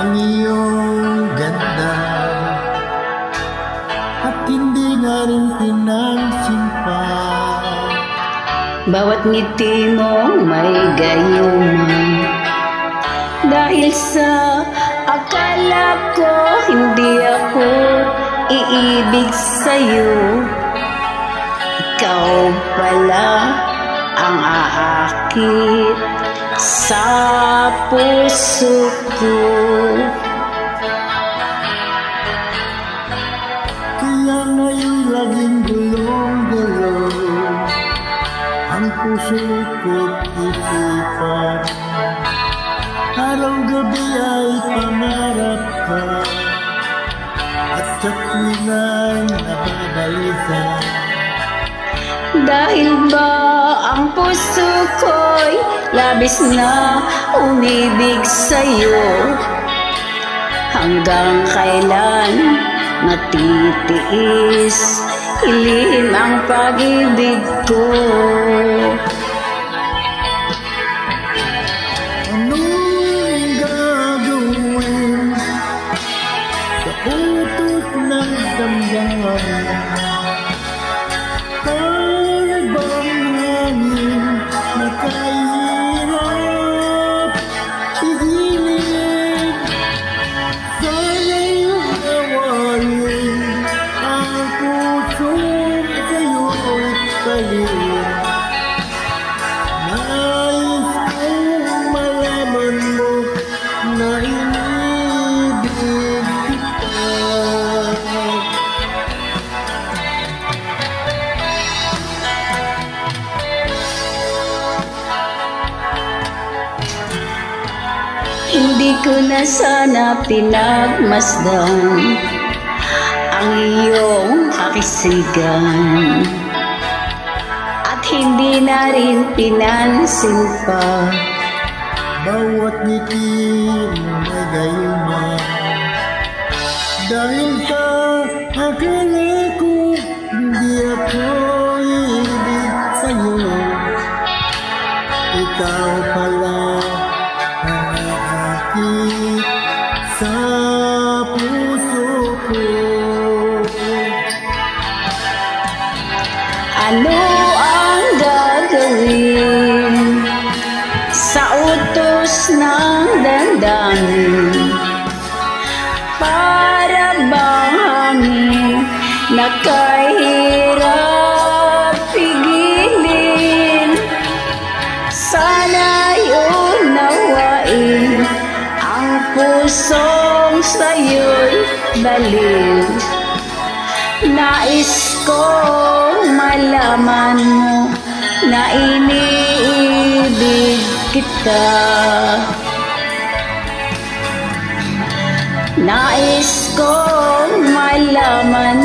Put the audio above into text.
ang iyong ganda at hindi na rin pinansin pa. Bawat ngiti mong may gayuma, dahil sa akala ko hindi ako iibig sa'yo. Ikaw pala ang aakit sa puso ko. Kaya ngayon laging gulong-gulong ang puso ko't isipan. Araw-gabi ay pangarap ka at sa tuwina'y nababalikan. Dahil ba ang puso ko'y labis na umibig sa'yo? Hanggang kailan matitiis ilihim ang pag-ibig ko? Anong gagawin sa utot ng damdamin? Para bang hangin na kahirap pigilin? Sana'y nawarin ang pusong sa'yo'y talin. Nais kong malaman mo na inibig kita. Hindi ko na sana pinagmasdan ang iyong kakisigan, at hindi na rin pinansin pa Bawat ngiti mo may gayuma, dahil sa akala ko hindi ako iibig sa'yo. Ikaw pala ang aakit sa puso ko. Ano ang gagawin sa utos ng damdamin? Para bang hangin na kahirap pigilin? Sana'y unawain ang pusong sa'yo'y dalhin. Nais kong malaman mo na iniibig kita. Nais kong malaman